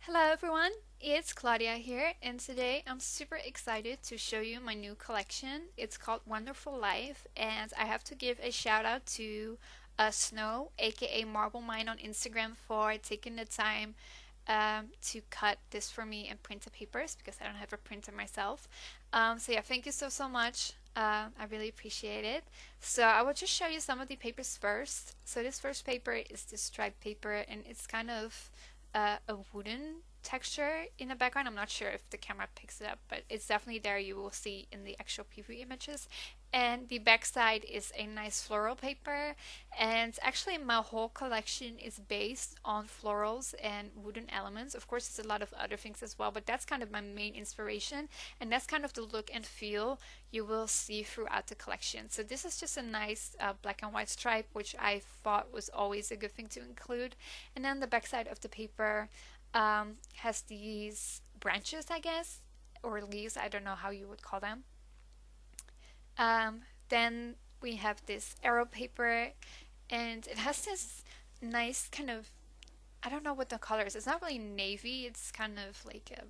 Hello everyone, it's Claudia here, and today I'm super excited to show you my new collection. It's called Wonderful Life, and I have to give a shout out to Snow, aka Marble Mine on Instagram, for taking the time to cut this for me and print the papers because I don't have a printer myself. So yeah, thank you so much. I really appreciate it. So I will just show you some of the papers first. So this first paper is this striped paper, and it's kind of a wooden texture in the background. I'm not sure if the camera picks it up, but it's definitely there. You will see in the actual preview images. And the back side is a nice floral paper. And actually, my whole collection is based on florals and wooden elements. Of course, there's a lot of other things as well, but that's kind of my main inspiration. And that's kind of the look and feel you will see throughout the collection. So this is just a nice black and white stripe, which I thought was always a good thing to include. And then the back side of the paper has these branches, I guess, or leaves. I don't know how you would call them. Then we have this arrow paper, and it has this nice kind of, I don't know what the color is. It's not really navy. It's kind of like a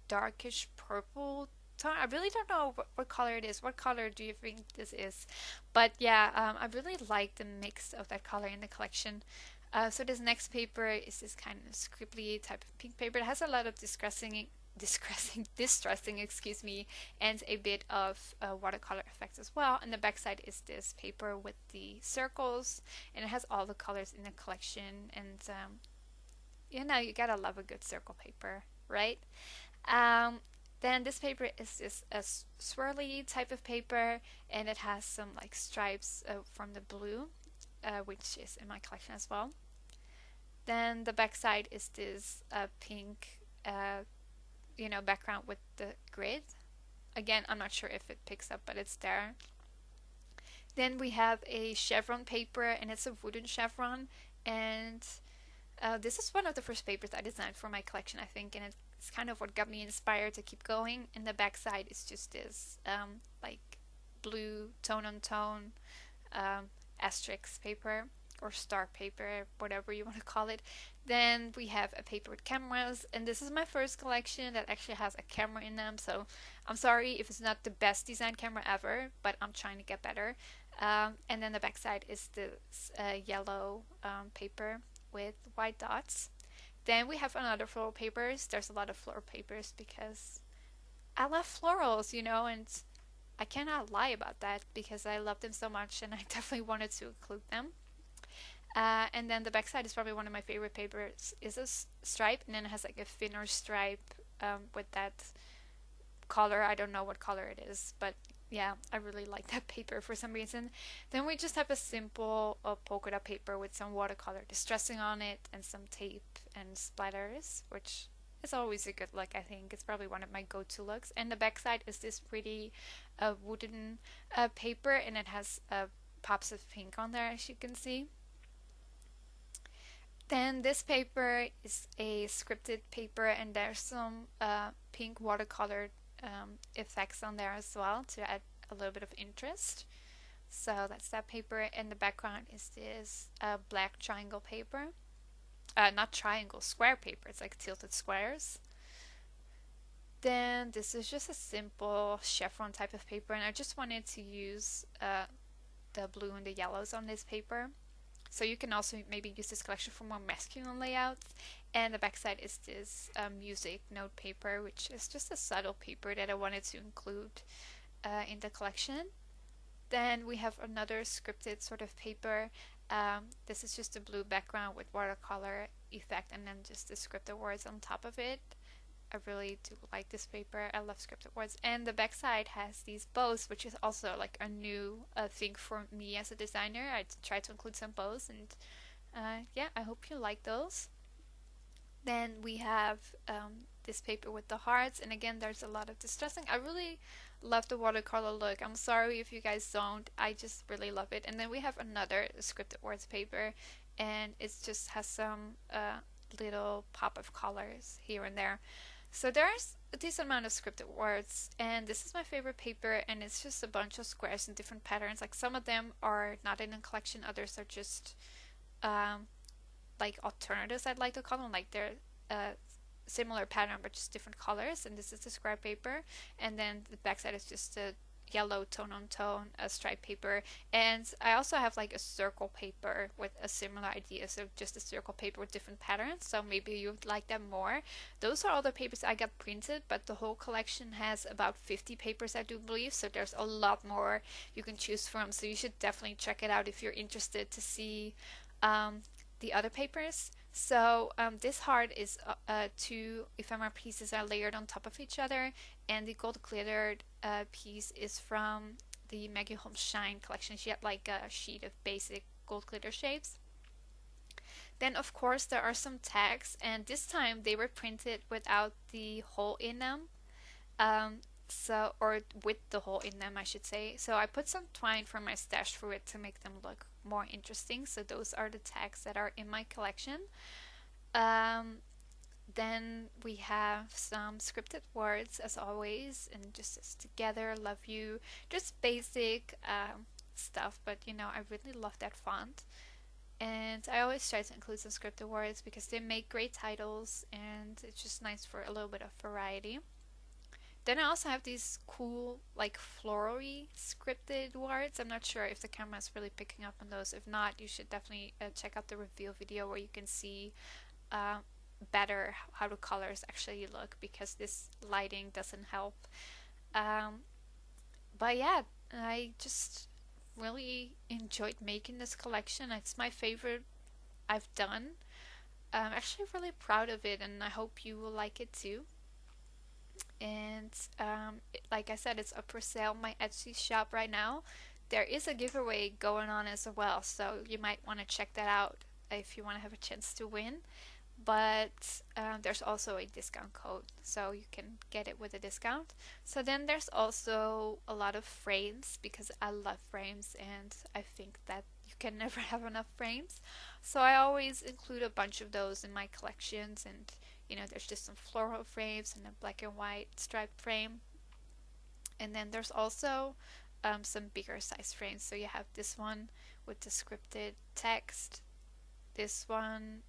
darkish purple tone. I really don't know what color it is. What color do you think this is? But yeah, I really like the mix of that color in the collection. So this next paper is this kind of scribbly type of pink paper. It has a lot of distressing, excuse me, and a bit of watercolor effects as well. And the backside is this paper with the circles, and it has all the colors in the collection. And you gotta love a good circle paper, right? Um, then this paper is just a swirly type of paper, and it has some like stripes from the blue, which is in my collection as well. Then the backside is this pink, background with the grid. Again, I'm not sure if it picks up, but it's there. Then we have a chevron paper, and it's a wooden chevron. And this is one of the first papers I designed for my collection, I think, and it's kind of what got me inspired to keep going. And the backside is just this like blue tone on tone asterisk paper or star paper, whatever you want to call it. Then we have a paper with cameras, and this is my first collection that actually has a camera in them. So I'm sorry if it's not the best design camera ever, but I'm trying to get better. And then the backside is this yellow paper with white dots. Then we have another floral papers. There's a lot of floral papers because I love florals, and I cannot lie about that because I love them so much and I definitely wanted to include them. And then the backside is probably one of my favorite papers. Is a stripe, and then it has like a thinner stripe with that color. I don't know what color it is, but yeah, I really like that paper for some reason. Then we just have a simple polka dot paper with some watercolor distressing on it and some tape and splatters, which is always a good look, I think. It's probably one of my go-to looks. And the backside is this pretty wooden paper, and it has pops of pink on there, as you can see. Then this paper is a scripted paper, and there's some pink watercolor effects on there as well to add a little bit of interest. So that's that paper, and the background is this black triangle paper. Not triangle, square paper. It's like tilted squares. Then this is just a simple chevron type of paper, and I just wanted to use the blue and the yellows on this paper. So you can also maybe use this collection for more masculine layouts. And the backside is this music note paper, which is just a subtle paper that I wanted to include in the collection. Then we have another scripted sort of paper. This is just a blue background with watercolor effect and then just the scripted words on top of it. I really do like this paper. I love scripted words. And the backside has these bows, which is also like a new thing for me as a designer. I try to include some bows, and yeah, I hope you like those. Then we have this paper with the hearts, and again, there's a lot of distressing. I really love the watercolor look. I'm sorry if you guys don't. I just really love it. And then we have another scripted words paper, and it just has some little pop of colors here and there. So there's a decent amount of scripted words, and this is my favorite paper, and it's just a bunch of squares in different patterns. Like some of them are not in a collection, others are just um, like alternatives, I'd like to call them. Like they're similar pattern but just different colors, and this is the scrap paper, and then the backside is just a yellow tone on tone striped paper. And I also have like a circle paper with a similar idea, so just a circle paper with different patterns, so maybe you would like them more. Those are all the papers I got printed, but the whole collection has about 50 papers, I do believe, so there's a lot more you can choose from, so you should definitely check it out if you're interested to see um, the other papers. So this heart is two ephemera pieces are layered on top of each other, and the gold glittered piece is from the Maggie Holmes Shine collection. She had like a sheet of basic gold glitter shapes. Then of course there are some tags, and this time they were printed without the hole in them. Um, or with the hole in them, I should say. So I put some twine from my stash through it to make them look more interesting. So those are the tags that are in my collection. Um, then we have some scripted words as always, and just as together, love you, just basic stuff, but you know, I really love that font. And I always try to include some scripted words because they make great titles and it's just nice for a little bit of variety. Then I also have these cool, like floral-y scripted words. I'm not sure if the camera is really picking up on those. If not, you should definitely check out the reveal video where you can see uh, better how the colors actually look, because this lighting doesn't help. Um, but yeah, I just really enjoyed making this collection. It's my favorite I've done. I'm actually really proud of it, and I hope you will like it too. And like I said, it's up for sale on my Etsy shop right now. There is a giveaway going on as well, so you might want to check that out if you want to have a chance to win. But there's also a discount code, so you can get it with a discount. So then there's also a lot of frames, because I love frames and I think that you can never have enough frames. So I always include a bunch of those in my collections, and you know, there's just some floral frames and a black and white striped frame. And then there's also some bigger size frames. So you have this one with the scripted text, this one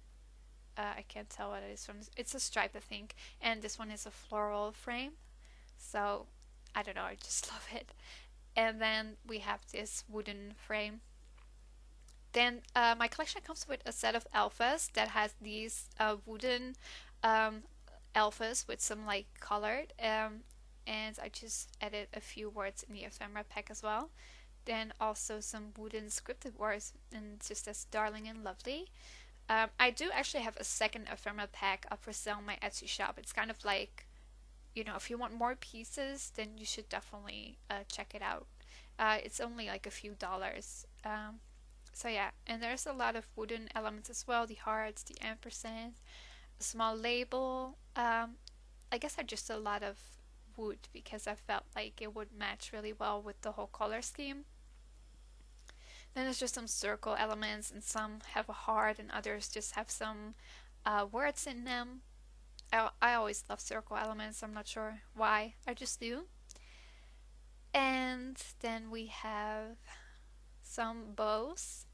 I can't tell what it is from. It's a stripe, I think. And this one is a floral frame. So, I don't know, I just love it. And then we have this wooden frame. Then my collection comes with a set of alphas that has these wooden um, alphas with some like colored. And I just added a few words in the ephemera pack as well. Then also some wooden scripted words, and just as darling and lovely. I do actually have a second ephemera pack up for sale on my Etsy shop. It's kind of like, you know, if you want more pieces, then you should definitely check it out. It's only like a few dollars. So yeah, and there's a lot of wooden elements as well. The hearts, the ampersand, a small label. I guess I just a lot of wood because I felt like it would match really well with the whole color scheme. Then there's just some circle elements, and some have a heart and others just have some words in them. I always love circle elements. I'm not sure why. I just do. And then we have some bows.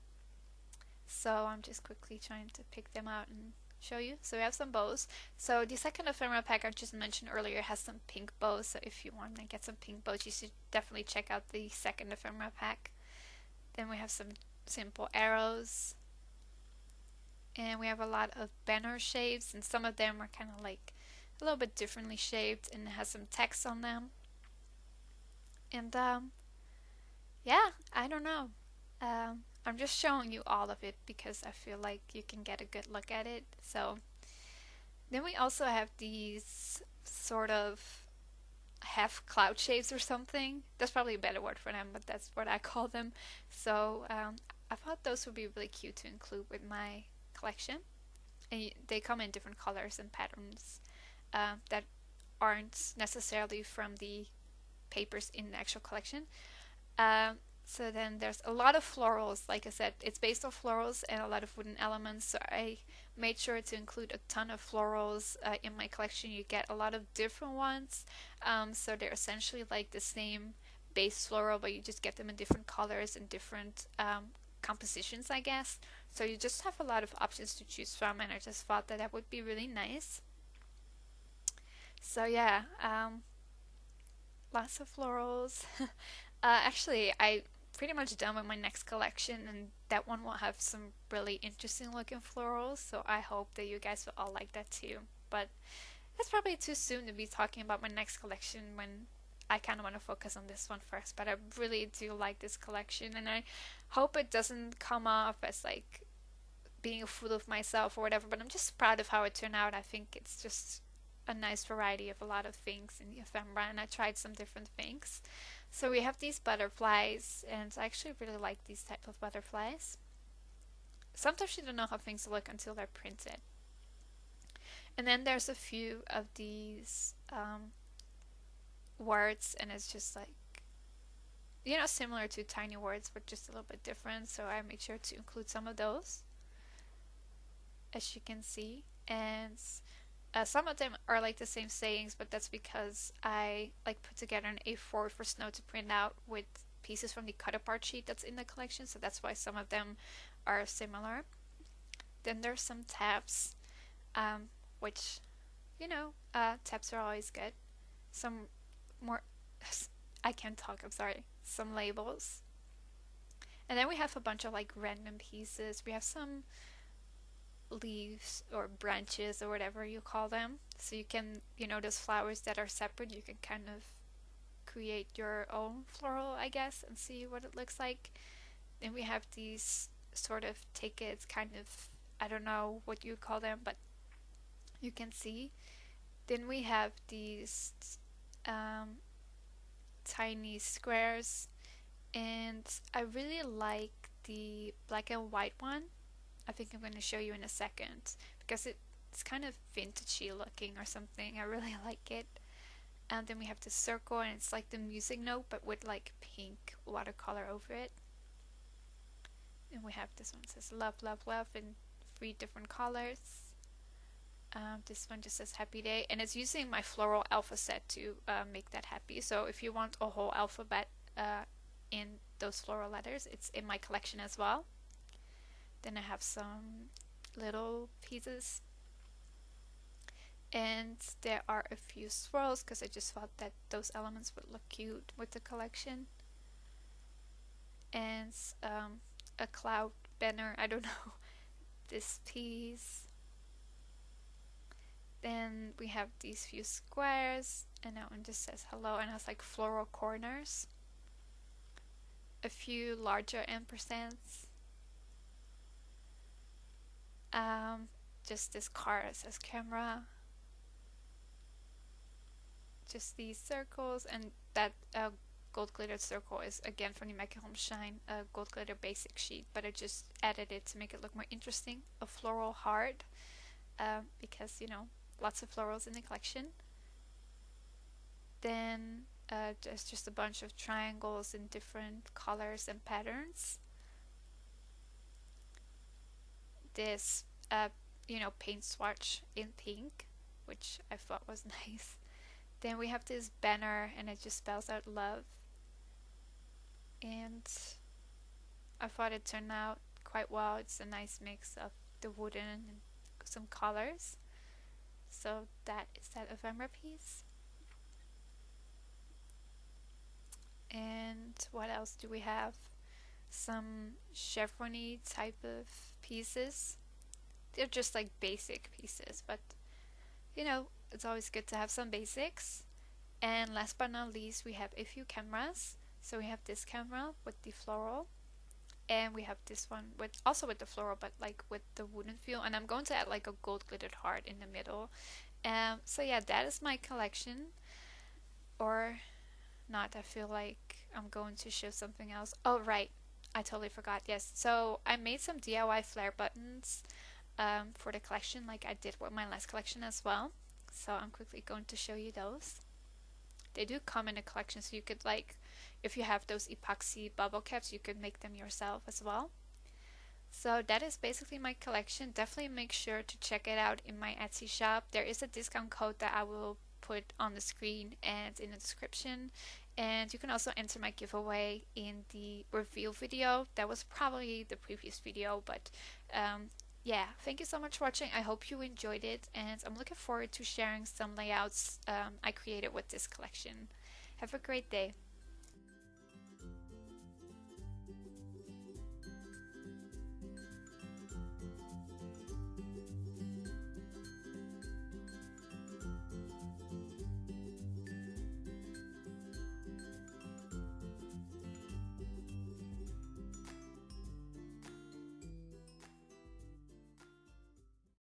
So I'm just quickly trying to pick them out and show you. So we have some bows. So the second ephemera pack I just mentioned earlier has some pink bows. So if you want to get some pink bows, you should definitely check out the second ephemera pack. Then we have some simple arrows. And we have a lot of banner shapes, and some of them are kind of like a little bit differently shaped and has some text on them. And yeah, I don't know. I'm just showing you all of it because I feel like you can get a good look at it. So then we also have these sort of half cloud shapes or something. That's probably a better word for them, but that's what I call them. So I thought those would be really cute to include with my collection. And they come in different colors and patterns that aren't necessarily from the papers in the actual collection. So then there's a lot of florals. Like I said, it's based on florals and a lot of wooden elements. So I made sure to include a ton of florals in my collection. You get a lot of different ones. So they're essentially like the same base floral, but you just get them in different colors and different compositions, I guess. So you just have a lot of options to choose from, and I just thought that that would be really nice. So yeah, lots of florals. Actually, I pretty much done with my next collection, and that one will have some really interesting looking florals. So I hope that you guys will all like that too. But it's probably too soon to be talking about my next collection when I kind of want to focus on this one first. But I really do like this collection, and I hope it doesn't come off as like being a fool of myself or whatever. But I'm just proud of how it turned out. I think it's just a nice variety of a lot of things in the ephemera, and I tried some different things. So we have these butterflies, and I actually really like these type of butterflies. Sometimes you don't know how things look until they're printed. And then there's a few of these words, and it's just like, similar to tiny words, but just a little bit different. So I made sure to include some of those, as you can see. And some of them are like the same sayings, but that's because I like put together an A4 for Snow to print out with pieces from the cut apart sheet that's in the collection. So that's why some of them are similar. Then there's some tabs, which, tabs are always good. Some more, I can't talk, I'm sorry. Some labels. And then we have a bunch of like random pieces. We have some leaves or branches or whatever you call them. So you can, those flowers that are separate, you can kind of create your own floral, I guess, and see what it looks like. Then we have these sort of tickets, kind of, I don't know what you call them, but you can see. Then we have these um, tiny squares, and I really like the black and white one. I think I'm going to show you in a second because it's kind of vintagey looking or something. I really like it. And then we have the circle, and it's like the music note but with like pink watercolor over it. And we have this one that says love, love, love in 3 different colors. This one just says happy day, and it's using my floral alpha set to make that happy. So if you want a whole alphabet in those floral letters, it's in my collection as well. Then I have some little pieces, and there are a few swirls because I just thought that those elements would look cute with the collection. And a cloud banner, I don't know, this piece. Then we have these few squares, and that one just says hello and has like floral corners. A few larger ampersands. Just this card that says camera. Just these circles, and that gold glittered circle is again from the Make Home Shine gold glitter basic sheet, but I just added it to make it look more interesting. A floral heart, because lots of florals in the collection. Then there's just a bunch of triangles in different colors and patterns. This paint swatch in pink, which I thought was nice. Then we have this banner, and it just spells out love. And I thought it turned out quite well. It's a nice mix of the wooden and some colors. So that is that ephemera piece. And what else do we have? Some chevrony type of pieces. They're just like basic pieces, but it's always good to have some basics. And last but not least, we have a few cameras. So we have this camera with the floral, and we have this one with the floral, but like with the wooden feel. And I'm going to add like a gold glittered heart in the middle. So yeah, that is my collection. Or not, I feel like I'm going to show something else. Oh right, I totally forgot. Yes, so I made some DIY flare buttons for the collection, like I did with my last collection as well. So I'm quickly going to show you those. They do come in a collection, so you could if you have those epoxy bubble caps, you could make them yourself as well. So that is basically my collection. Definitely make sure to check it out in my Etsy shop. There is a discount code that I will put on the screen and in the description. And you can also enter my giveaway in the reveal video. That was probably the previous video, but yeah, thank you so much for watching. I hope you enjoyed it, and I'm looking forward to sharing some layouts I created with this collection. Have a great day.